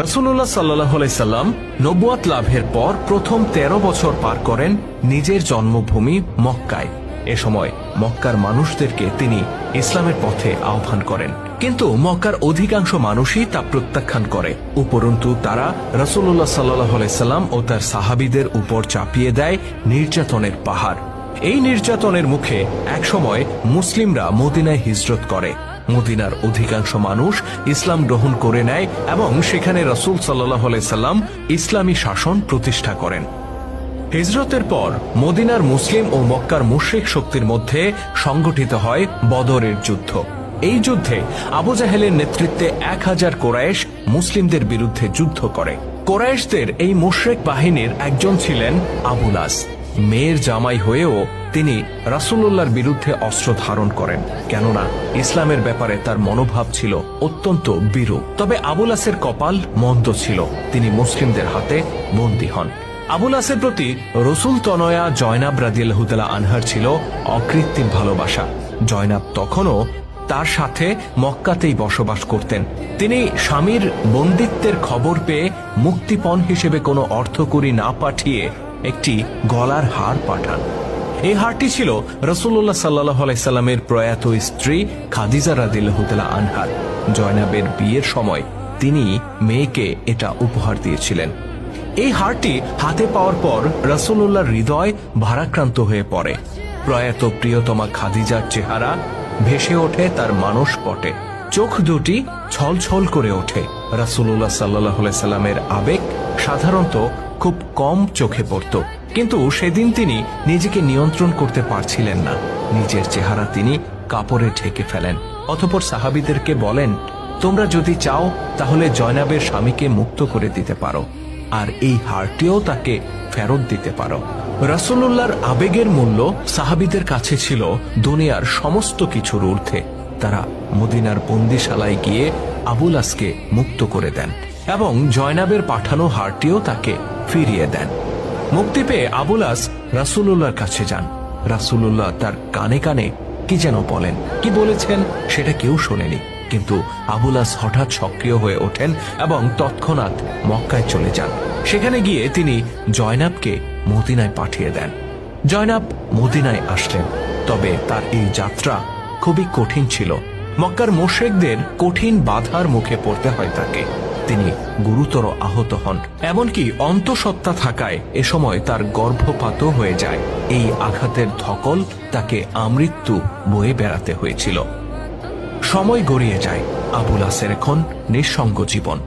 রাসূলুল্লাহ সাল্লাল্লাহু আলাইহি সাল্লাম নবুয়ত লাভের পর প্রথম 13 বছর পার করেন নিজের জন্মভূমি মক্কায়। এ সময় মক্কার মানুষদেরকে তিনি ইসলামের পথে আহ্বান করেন, কিন্তু মক্কার অধিকাংশ মানুষই তা প্রত্যাখ্যান করে। উপরন্তু তারা রাসূলুল্লাহ সাল্লাল্লাহু আলাইহি সাল্লাম ও তার সাহাবীদের উপর চাপিয়ে দেয় নির্যাতনের পাহাড়। এই নির্যাতনের মুখে একসময় মুসলিমরা মদিনায় হিজরত করে। মদিনার অধিকাংশ মানুষ ইসলাম গ্রহণ করে নেয় এবং সেখানে রাসূল সাল্লাল্লাহু আলাইহি সাল্লাম ইসলামী শাসন প্রতিষ্ঠা করেন। হিজরতের পর মদিনার মুসলিম ও মক্কার মুশরিক শক্তির মধ্যে সংগঠিত হয় বদরের যুদ্ধ। এই যুদ্ধে আবু জাহেলের নেতৃত্বে 1000 কোরাইশ মুসলিমদের বিরুদ্ধে যুদ্ধ করে। কোরাইশদের এই মুশরিক বাহিনীর একজন ছিলেন আবুল আস। মেয়ের জামাই হয়েও তিনি রাসূলুল্লাহর বিরুদ্ধে অস্ত্র ধারণ করেন, কেননা ইসলামের ব্যাপারে তার মনোভাব ছিল অত্যন্ত বিরূপ। তবে আবুল আসের কপাল মন্দ ছিল, তিনি মুসলিমদের হাতে বন্দী হন। আবুল আসের প্রতি রসুল তনয়া জয়নাব রাদিয়াল্লাহু তাআলা আনহার ছিল অকৃত্রিম ভালোবাসা। জয়নাব তখনও তার সাথে মক্কাতেই বসবাস করতেন। তিনি স্বামীর বন্দিত্বের খবর পেয়ে মুক্তিপণ হিসেবে কোনো অর্থকড়ি না পাঠিয়ে একটি গলার হার পাঠান। এই হারটি ছিল রাসূলুল্লাহ সাল্লাল্লাহু আলাইহি সাল্লামের প্রয়াত স্ত্রী খাদিজা রাদিয়াল্লাহু তাআলা আনহার। জয়নাবের বিয়ের সময় তিনি মেয়েকে এটা উপহার দিয়েছিলেন। এই হারটি হাতে পাওয়ার পর রাসূলুল্লাহর হৃদয় ভারাক্রান্ত হয়ে পড়ে। প্রয়াত প্রিয়তমা খাদিজার চেহারা ভেসে ওঠে তার মানসপটে, চোখ দুটি ছলছল করে ওঠে। রাসূলুল্লাহ সাল্লাল্লাহু আলাইহি সাল্লামের আবেগ সাধারণত খুব কম চোখে পড়ত, কিন্তু সেদিন তিনি নিজেকে নিয়ন্ত্রণ করতে পারছিলেন না। নিজের চেহারা তিনি কাপড়ে ঢেকে ফেলেন। অতঃপর সাহাবীদেরকে বলেন, তোমরা যদি চাও তাহলে জয়নাবের স্বামীকে মুক্ত করে দিতে পারো, আর এই হারটিও তাকে ফেরত দিতে পারো। রাসূলুল্লাহর আবেগের মূল্য সাহাবীদের কাছে ছিল দুনিয়ার সমস্ত কিছুর ঊর্ধ্বে। তারা মদিনার বন্দিশালায় গিয়ে আবুল আসকে মুক্ত করে দেন এবং জয়নাবের পাঠানো হারটিও তাকে ফিরিয়ে দেন। মুক্তি পেয়ে আবুল আস রাসূলুল্লাহর কাছে যান। রাসূলুল্লাহ তার কানে কানে কি যেন বলেন, কি বলেছেন সেটা কেউ শোনেনি, কিন্তু আবুল আস হঠাৎ সক্রিয় হয়ে ওঠেন এবং তৎক্ষণাৎ মক্কায় চলে যান। সেখানে গিয়ে তিনি জয়নাবকে মদিনায় পাঠিয়ে দেন। জয়নাব মদিনায় আসলেন, তবে তার এই যাত্রা খুবই কঠিন ছিল। মক্কার মুশরিকদের কঠিন বাধার মুখে পড়তে হয় তাকে। তিনি গুরুতর আহত হন, এমনকি অন্তঃসত্ত্বা থাকায় এ সময় তার গর্ভপাতও হয়ে যায়। এই আঘাতের ধকল তাকে আমৃত্যু বয়ে বেড়াতে হয়েছিল। সময় গড়িয়ে যায়। আবুল আসের এখন নিঃসঙ্গ জীবন।